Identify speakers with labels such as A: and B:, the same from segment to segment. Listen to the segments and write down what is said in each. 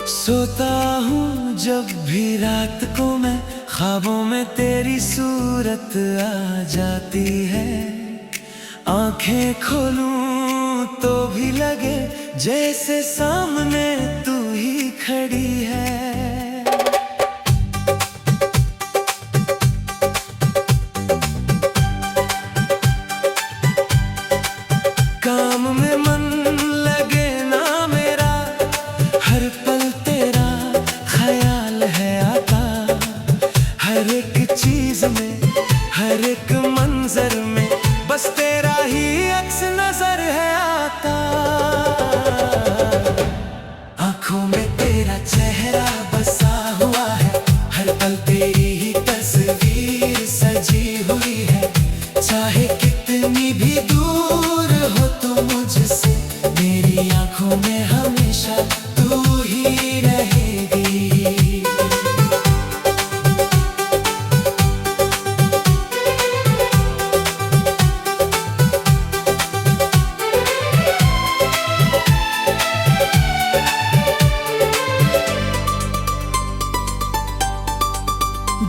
A: सोता हूँ जब भी रात को मैं, ख्वाबों में तेरी सूरत आ जाती है। आंखें खोलूं तो भी लगे जैसे सामने तू ही खड़ी है। काम में मन लगे ना मेरा, हर पल तेरा ख्याल है आता। हर एक चीज में, हर एक मंजर में, बस तेरा ही अक्स नजर है आता। आंखों में तेरा चेहरा बसा हुआ है, हर पल तेरी ही तस्वीर सजी हुई है। चाहे कितनी भी दूर हो तू मुझसे, मेरी आंखों में हमेशा तू ही रहेगी।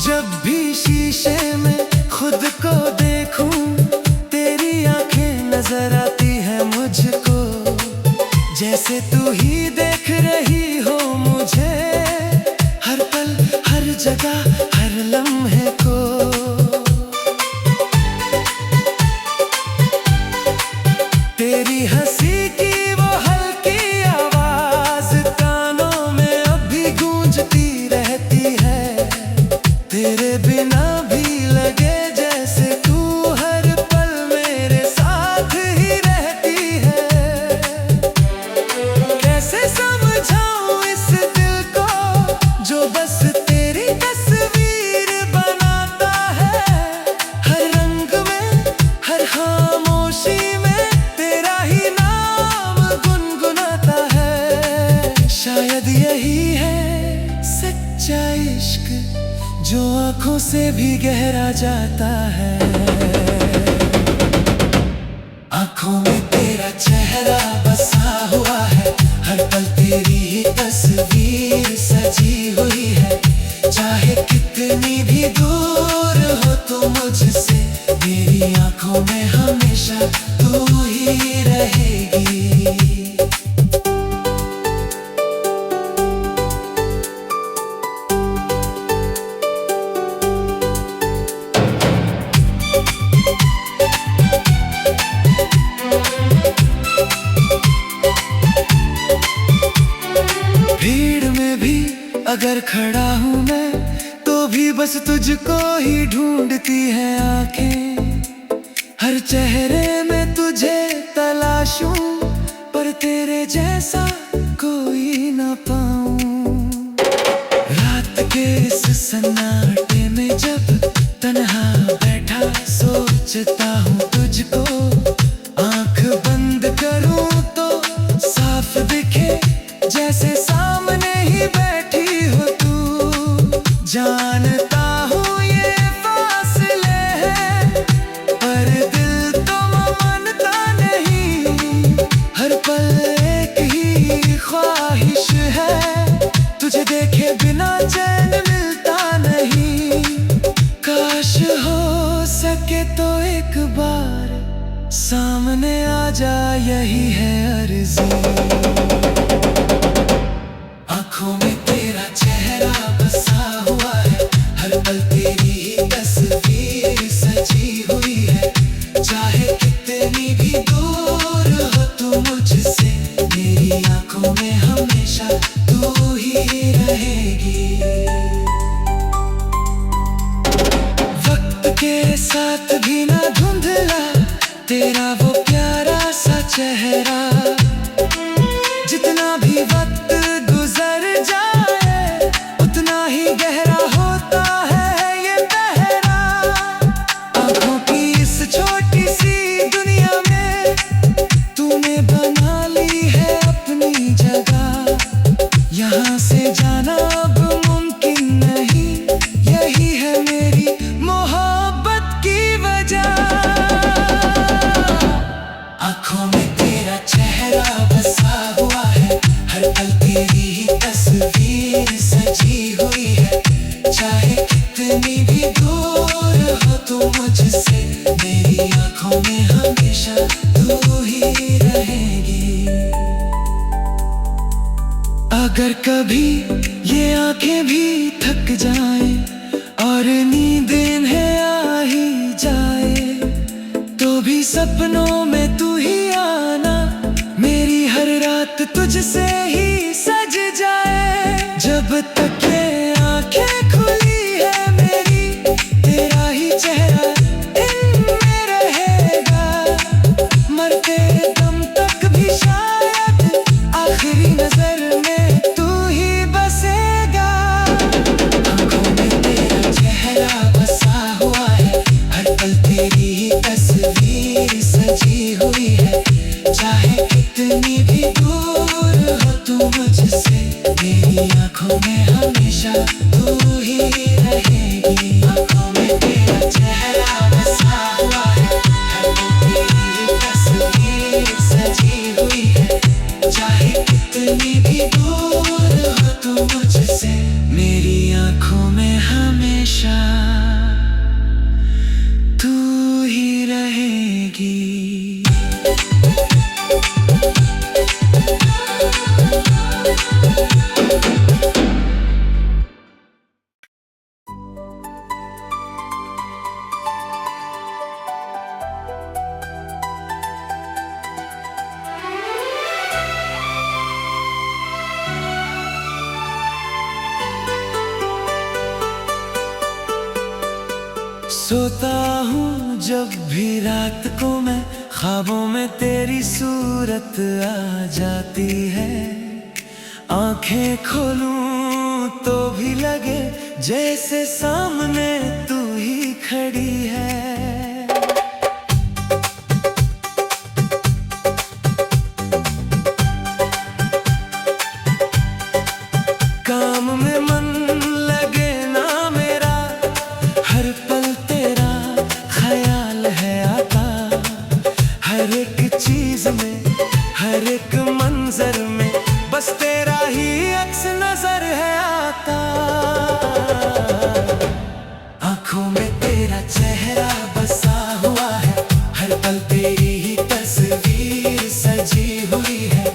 A: जब भी शीशे में खुद को देखूं, तेरी आंखें नजर आती है मुझको। जैसे तू ही देख रही हो मुझे, हर पल हर जगह हर लम्हे को। तेरी हंसी की वो हल्की आवाज कानों में अभी गूंजती रहती है। तेरे बिना भी लगे जैसे तू हर पल मेरे साथ ही रहती है। कैसे समझाऊं इस दिल को जो बस तेरी तस्वीर बनाता है। हर रंग में, हर खामोशी में तेरा ही नाम गुनगुनाता है। शायद यही है सच्चा इश्क जो आंखों से भी गहरा जाता है। आंखों में तेरा चेहरा बसा हुआ है, हर पल तेरी ही तस्वीर सजी हुई है। चाहे कितनी भी दूर हो तू मुझसे, मेरी आंखों में हमेशा तू ही रहेगी। भीड़ में भी अगर खड़ा हूँ मैं, तो भी बस तुझको ही ढूंढती है आंखें। हर चेहरे में तुझे तलाशूं, पर तेरे जैसा कोई ना पाऊं। रात के इस सन्नाटे में जब तन्हा बैठा सोचता हूँ तुझको। आंख बंद करूं तो साफ दिखे जैसे सामने ही बैठी हो तू। जानता हूँ ये फासले हैं, पर दिल तो मानता नहीं। हर पल एक ही ख्वाहिश है, तुझे देखे बिना चैन मिलता नहीं। काश हो सके तो एक बार सामने आ जा, यही है अर्ज़ी। आंखों में तेरा चेहरा बसा हुआ है, हर पल तेरी ही तस्वीर सजी हुई है। चाहे कितनी भी दूर हो तू मुझसे, मेरी आंखों में हमेशा तू ही रहेगी। वक्त के साथ भी ना धुंधला तेरा वो प्यारा सा चेहरा। जितना भी वक्त गुजर जाए, उतना ही गहरा होता है ये पहरा। आंखों की इस छोटी सी दुनिया में तूने बना ली है अपनी जगह। अगर कभी ये आंखें भी थक जाएं और नींद इन्हें आ ही जाए, तो भी सपनों में तू ही आना, मेरी हर रात तुझसे ही सज जाए। जब तक ये आंखें खुली है मेरी, तेरा ही चेहरा इनमें रहेगा। मरते दम तक भी शायद आखिरी नजर में तू ही बसेगा। आंखों में तेरा चेहरा बसा हुआ है, हर पल तेरी ही तस्वीर सजी हुई है। चाहे कितनी भी दूर हो तू मुझसे, मेरी आंखों में हमेशा तू ही रहेगी। आंखों में तेरा चेहरा बसा हुआ है, हर पल तेरी ही तस्वीर सजी हुई है। चाहे कितनी भी दूर हो तू मुझसे, मेरी आंखों में हमेशा तू ही रहेगी। सोता हूँ जब भी रात को मैं, ख्वाबों में तेरी सूरत आ जाती है। आंखें खोलूं तो भी लगे जैसे सामने तू ही खड़ी है। काम में मन लगे ना मेरा, हर पल तेरा ख्याल है आता। हर एक चीज में, हर एक मंजर में, बस तेरा ही अक्स नजर है आता। आंखों में तेरा चेहरा बसा हुआ है, हर पल तेरी ही तस्वीर सजी हुई है।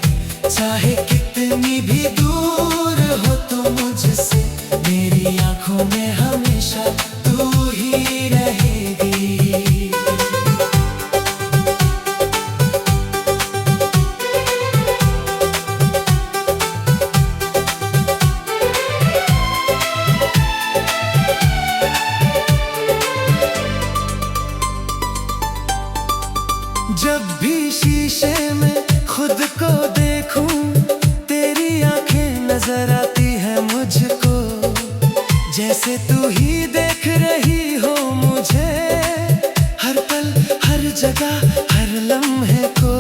A: चाहे कितनी भी दूर हो तू मुझसे, मेरी आंखों में हमेशा तू ही रहेगी। जब भी शीशे में खुद को देखूं, तेरी आंखें नजर आती है मुझको, जैसे तू ही देख रही हो मुझे। हर पल, हर जगह, हर लम्हे को।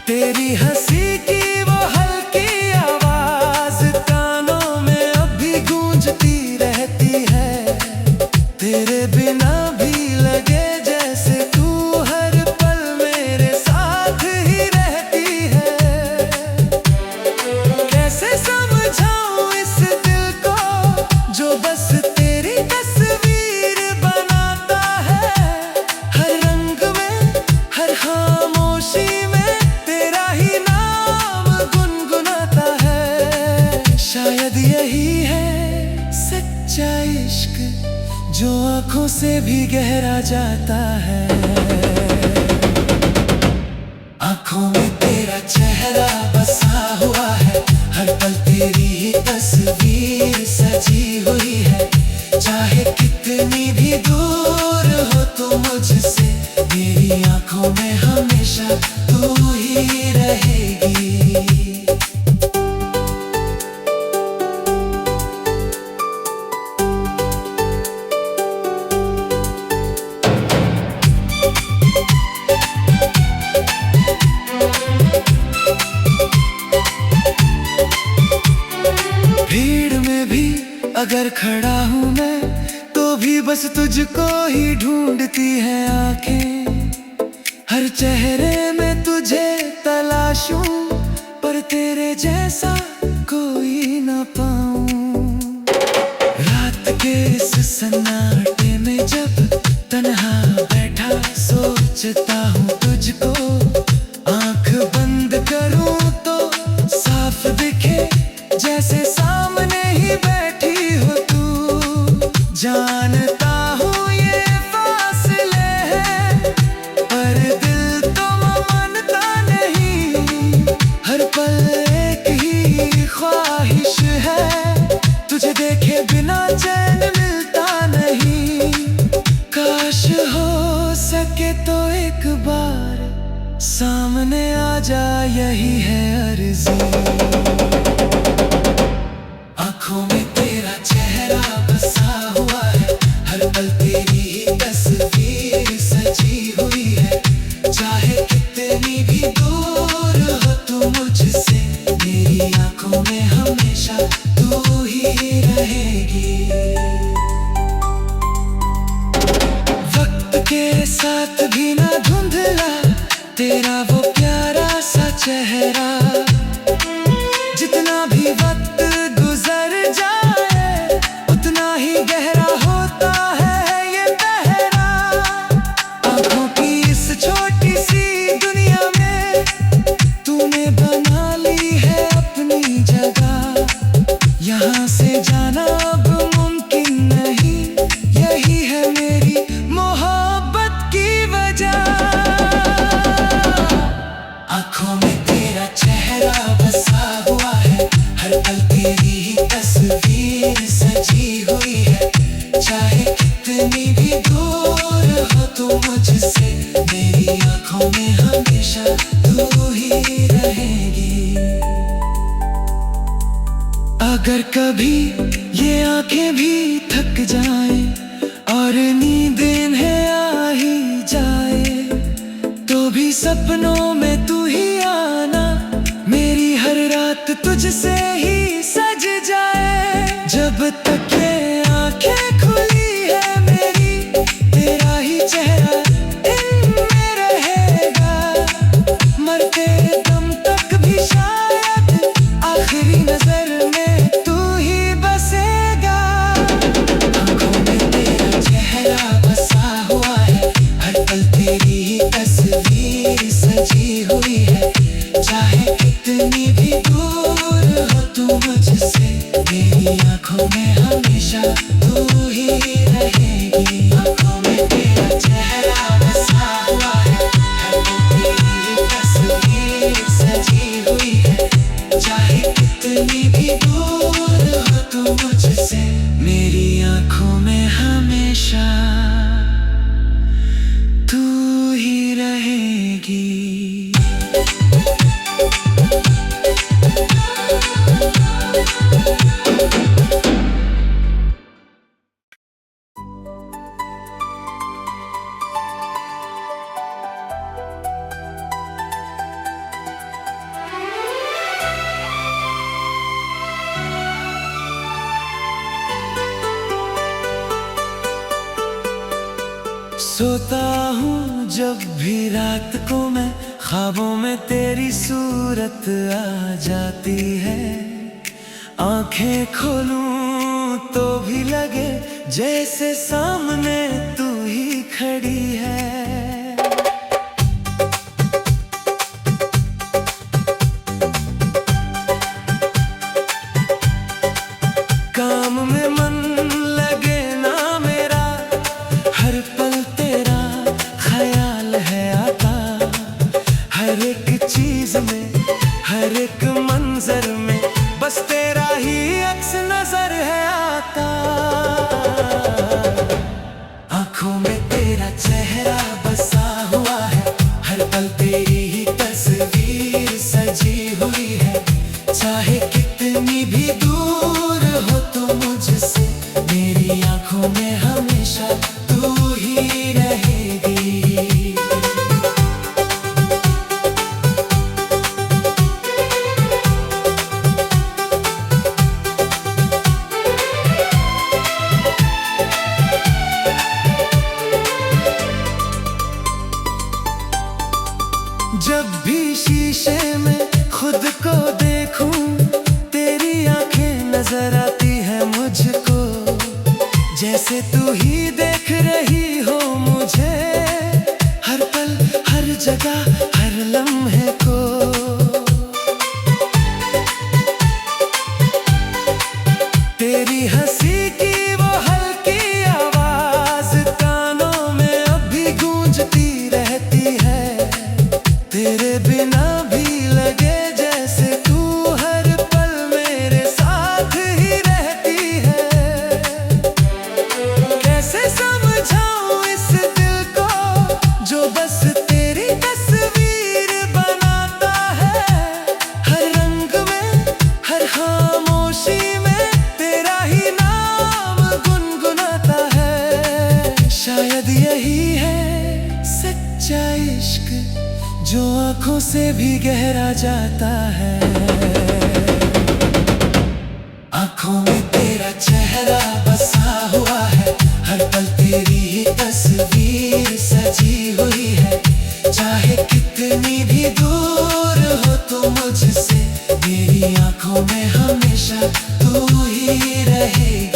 A: तेरी हंसी की वो हल्की आवाज कानों में अभी गूंजती रहती है। तेरे बिना भी लगे जैसे तू हर पल मेरे साथ ही रहती है। कैसे समझाऊं इस दिल को जो बस तेरी तस्वीर बनाता है। हर रंग में, हर खामोशी में तेरा ही नाम गुनगुनाता है। शायद यही है सच्चा इश्क, जो आंखों से भी गहरा जाता है। आंखों में तेरा चेहरा बसा हुआ है, हर पल तेरी ही तस्वीर सजी हुई है। चाहे कितनी भी दूर हो तू मुझसे, मेरी आंखों में हमेशा तू ही रहेगी। भीड़ में भी अगर खड़ा हूँ मैं, तो भी बस तुझको ही ढूंढती है आंखें। हर चेहरे में तुझे तलाशूं, पर तेरे जैसा कोई न पाऊं। रात के इस सन्नाटे में जब तन्हा बैठा सोचता हूँ तुझको, बार सामने आ जा, यही है अर्जी। आंखों में तेरा चेहरा बसा हुआ है, हर पल तेरी ही तस्वीर सजी हुई है। चाहे कितनी भी दूर हो तू मुझसे, मेरी आंखों में हमेशा तू ही रहेगी। वक्त के साथ भी ना धुंधला तेरा वो प्यारा सा चेहरा। जितना भी वक्त गुजर जाए, उतना ही गहरा होता है ये पहरा। आंखों की इस छोटी सी दुनिया में तूने बना ली है अपनी जगह। यहाँ से जाना अब मुमकिन नहीं, यही है मेरी मोहब्बत की वजह। आंखों में तेरा चेहरा बसा हुआ है, हर पल तेरी ही तस्वीर सजी हुई है। चाहे कितनी भी दूर हो तू मुझसे, मेरी आंखों में हमेशा तू ही रहेगी। अगर कभी ये आंखें भी थक जाएं और नींद इन्हें आ ही जाए, तो भी सपनों में तू ही आना, मेरी हर रात तुझसे ही सज जाए। जब तक ये आंखें खुली है मेरी, तेरा ही चेहरा इनमें रहेगा। मरते दम तक भी शायद आखिरी नजर में तू ही बसेगा। आंखों में तेरा चेहरा बसा हुआ है, हर पल तेरी ही तस्वीर सजी हुई है। चाहे कितनी भी दूर हो तू मुझसे, मेरी आंखों में हमेशा तू ही रहेगी। आंखों में तेरा चेहरा बसा हुआ है, हर पल तेरी ही तस्वीर सजी हुई है। चाहे कितनी भी दूर हो तू मुझसे, मेरी आंखों में हमेशा तू ही रहेगी। सोता हूँ जब भी रात को मैं, ख्वाबों में तेरी सूरत आ जाती है। आंखें खोलूं तो भी लगे जैसे सामने तू ही खड़ी है। काम में मन लगे ना मेरा, हर पल तेरा ख्याल है आता। हर एक चीज में, हर एक मंजर में, बस तेरा ही अक्स नजर है आता। आंखों में तेरा चेहरा बसा हुआ है, हर पल तेरी ही तस्वीर सजी हुई है। चाहे कितनी भी दूर हो तू मुझसे, मेरी आंखों में हमेशा तू ही रहेगी। जब भी शीशे में खुद को देखूं, तेरी आंखें नजर आती है मुझको। जैसे तू ही देख रही हो मुझे, हर पल हर जगह हर लम्हे को। तेरी हंसी की वो हल्की आवाज कानों में अभी गूंजती रहती है। तेरे बिना भी लगे जैसे तू हर पल मेरे साथ ही रहती है। कैसे समझाऊं इस दिल को जो बस तेरी सच्चा इश्क जो आंखों से भी गहरा जाता है। आंखों में तेरा चेहरा बसा हुआ है, हर पल तेरी ही तस्वीर सजी हुई है। चाहे कितनी भी दूर हो तू मुझसे, मेरी आंखों में हमेशा तू ही रहेगी।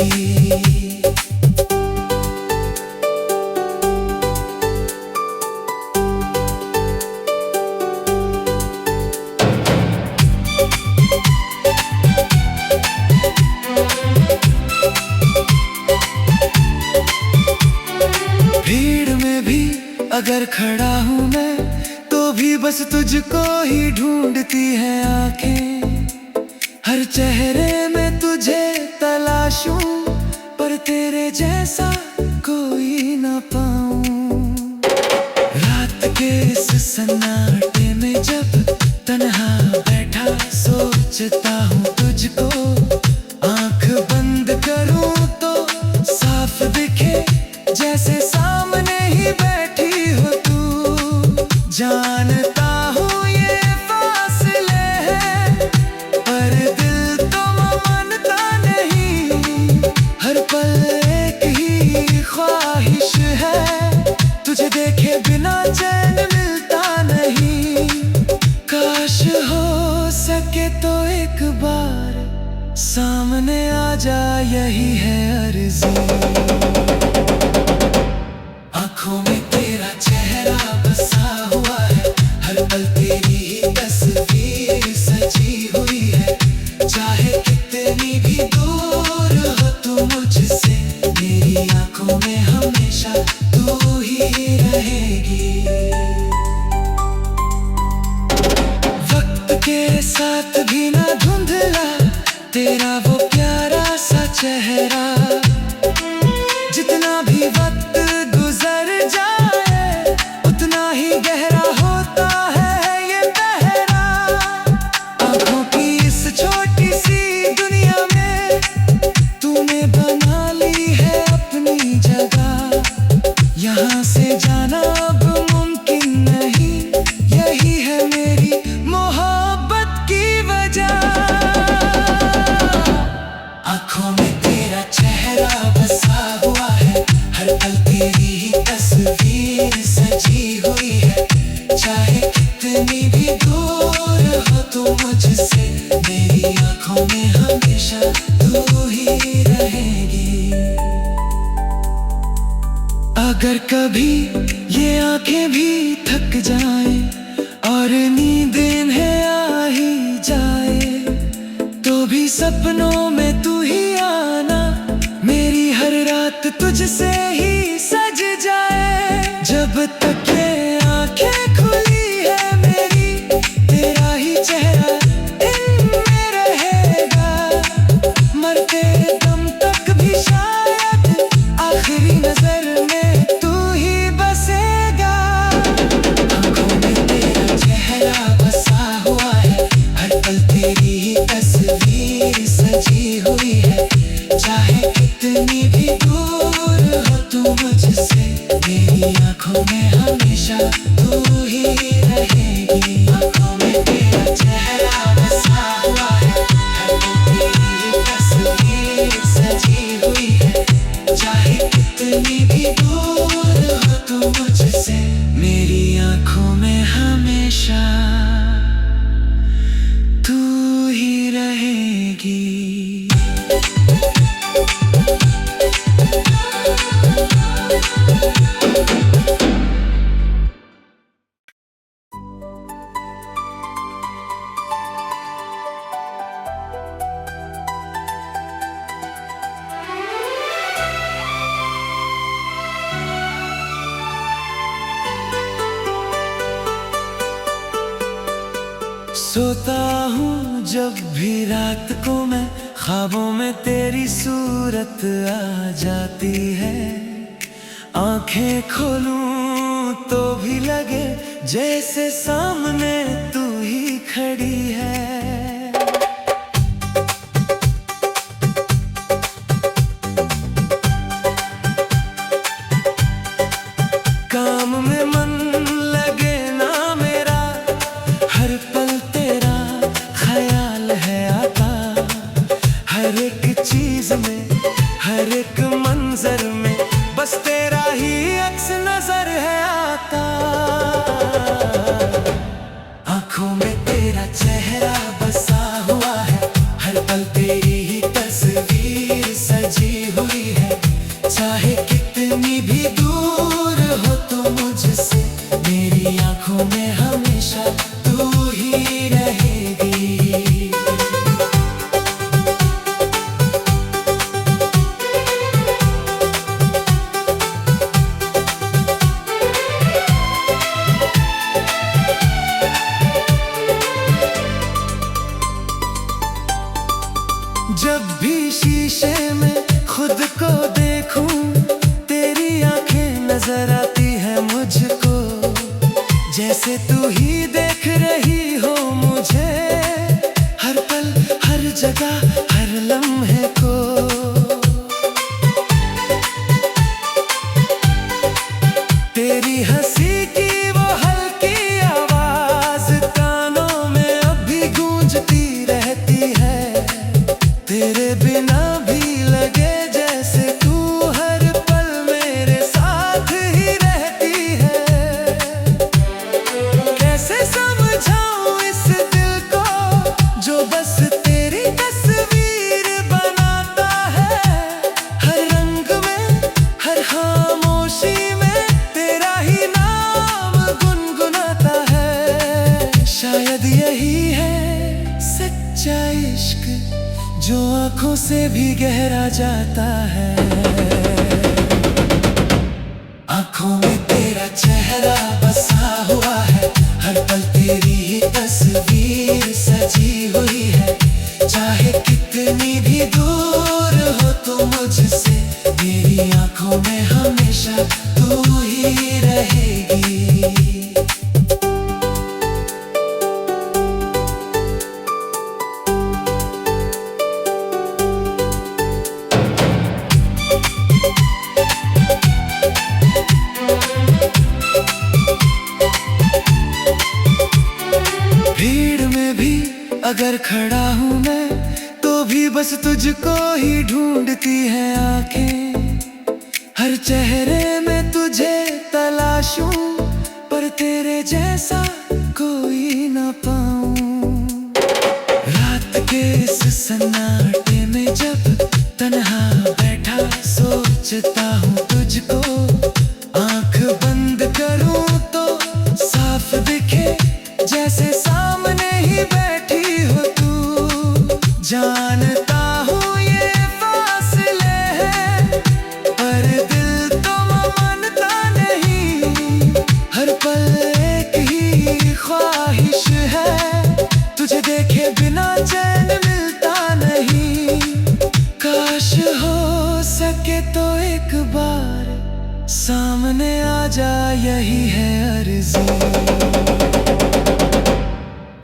A: भीड़ में भी अगर खड़ा हूँ मैं, तो भी बस तुझको ही ढूंढती है आंखें। हर चेहरे में तुझे तलाशूं, पर तेरे जैसा कोई ना पाऊं। रात के इस सन्नाटे में जब तन्हा बैठा सोचता हूँ तुझको, आंख बंद करूं तो साफ दिखे जैसे सामने ही बैठी हो तू। जानता हूँ ये फासले हैं, पर दिल तो मानता नहीं। हर पल एक ही ख्वाहिश है, तुझे देखे बिना चैन मिलता नहीं। काश हो सके तो एक बार सामने आ जा, यही है अर्ज़ी। आंखों में तेरा चेहरा बसा हुआ है, हर पल तेरी ही तस्वीर सजी हुई है। चाहे कितनी भी दूर हो तू मुझसे, मेरी आंखों में हमेशा तू ही रहेगी। वक्त के साथ भी ना धुंधला तेरा वो प्यारा सा चेहरा। जितना भी वक्त गुजर जाए, उतना ही गहरा होता है ये पहरा। आंखों की इस छोटी सी दुनिया में तूने बना ली है अपनी जगह। यहाँ से जाना अब मुमकिन नहीं, यही है मेरी मोहब्बत की वजह। आंखों में तेरा चेहरा बसा हुआ है, हर पल तेरी ही तस्वीर सजी हुई है। चाहे कितनी भी दूर हो तू मुझसे, मेरी आंखों में हमेशा तू ही रहेगी। अगर कभी ये आंखें भी थक जाएं और नींद इन्हें आ ही जाए, तो भी सपनों में तू ही आना, मेरी हर रात तुझसे ही सज जाए। जब तक ये आंखें खुली है मेरी, तेरा ही चेहरा इनमें रहेगा। मरते दम तक भी शायद आखिरी नजर में तू ही बसेगा। आंखों में तेरा चेहरा बसा हुआ है, हर पल तेरी ही तस्वीर सजी हुई है। चाहे कितनी भी दूर हो तू मुझसे, मेरी आंखों में हमेशा तू ही रहेगी। आंखों में तेरा चेहरा बसा हुआ है, हर पल तेरी ही तस्वीर सजी हुई है। चाहे कितनी भी दूर हो तू मुझसे, मेरी आंखों में हमेशा तू ही रहेगी। सोता हूँ जब भी रात को मैं, ख्वाबों में तेरी सूरत आ जाती है। आंखें खोलूं तो भी लगे जैसे सामने तू ही खड़ी है। काम में मन आंखों में हमेशा तू ही रहेगी। जब भी शीशे में खुद को देखूं, तेरी आंखें नजर आती है मुझको, जैसे तू ही देख रही हो मुझे, हर पल हर जगह हर लम्हे को। तेरी हंसी की वो हल्की आवाज कानों में अभी गूंजती रहती है, तेरे बिना भी लगे जैसे तू हर पल मेरे साथ ही रहती है। कैसे समझाऊं इस दिल को जो बस तेरी तस्वीर बनाता है, हर रंग में हर खामोशी में तेरा ही नाम गुनगुनाता है। शायद यही है सच्चा इश्क जो आंखों से भी गहरा जाता है। आंखों में तेरा चेहरा बसा हुआ है, हर पल तेरी ही तस्वीर सजी हुई है। चाहे कितनी भी दूर हो तू मुझसे, मेरी आंखों में हमेशा तू ही रहेगी। भीड़ में भी अगर खड़ा हूँ मैं, तो भी बस तुझको ही ढूंढती है आंखें। हर चेहरे में तुझे तलाशूं, पर तेरे जैसा कोई ना पाऊं। रात के इस सन्नाटे में जब तन्हा बैठा सोचता हूँ तुझको, आंख बंद करूं तो साफ दिखे जैसे सामने ही बैठी हो तू। जानता हूँ ये फासले हैं, पर दिल तो मानता नहीं। हर पल एक ही ख्वाहिश है, तुझे देखे बिना चैन मिलता नहीं। काश हो सके तो एक बार सामने आ जा, यही है अर्ज़ी।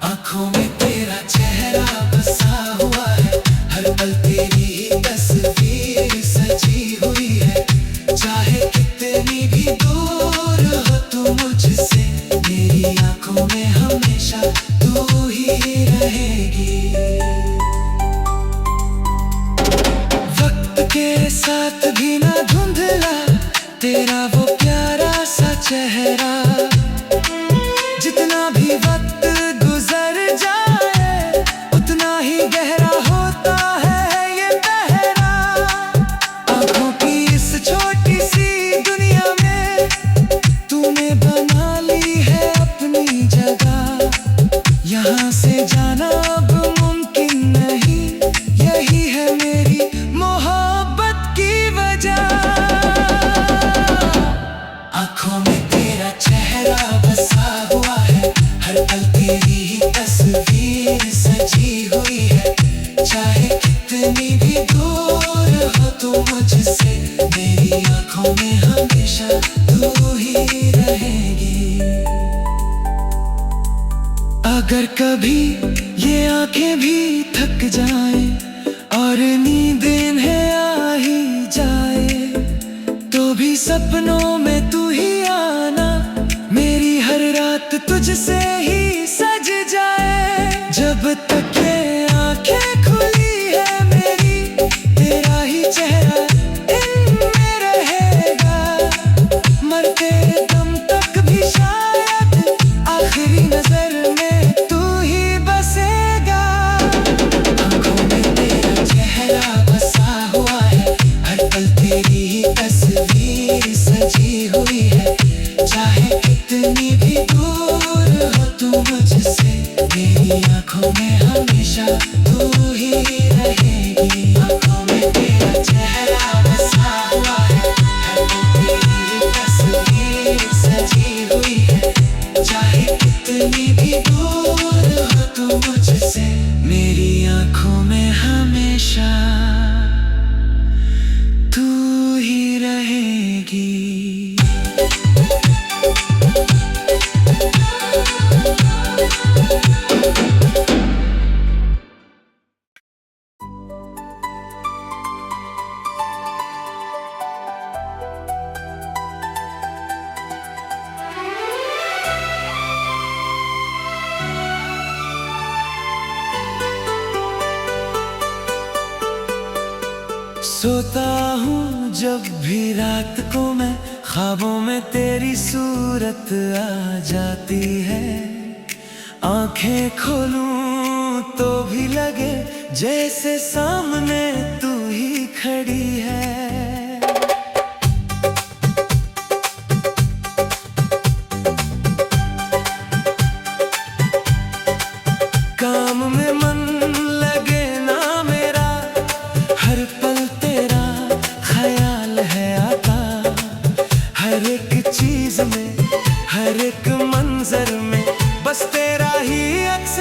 A: आंखों में तेरा चेहरा बसा हुआ है, हर पल तेरी ही तस्वीर सजी हुई है। चाहे कितनी भी दूर हो तू मुझसे, मेरी आंखों में हमेशा तू ही रहेगी। वक्त के साथ भी ना धुंधला तेरा वो प्यारा सा चेहरा, जितना भी वक्त गुजर जाए उतना ही गहरा होता है ये पहरा। आंखों की इस छोटी सी दुनिया में तूने बना ली है अपनी जगह, यहाँ से जाना अब मुमकिन नहीं, यही है मेरी मोहब्बत की वजह। आंखों में तेरा चेहरा बसा हुआ है, हर पल तेरी ही तस्वीर सजी हुई है। चाहे कितनी भी दूर हो तू मुझसे, मेरी आंखों में हमेशा तू ही रहेगी। अगर कभी ये आंखें भी थक जाएं और नींद इन्हें आ ही जाए, तो भी सपनों में तू ही आना, मेरी हर रात तुझसे ही सज जाए। जब तक ये आंखें खुली है मेरी, तेरा ही चेहरा इनमें रहेगा। मरते दम तक भी शायद आखिरी नजर में तू ही बसेगा। आंखों में तेरा चेहरा बसा हुआ है, हर पल तेरी ही तस्वीर सजी हुई है। चाहे कितनी भी दूर कितनी भी दूर हो तू मुझसे, मेरी आंखों में हमेशा तू ही रहेगी। सोता हूँ जब भी रात को मैं, ख्वाबों में तेरी सूरत आ जाती है। आंखें खोलूं तो भी लगे जैसे सामने तू ही खड़ी है। काम में मन लगे ना मेरा, हर पल तेरा ख्याल है आता। हर एक चीज में, हर एक मंजर में बस तेरा ही अक्स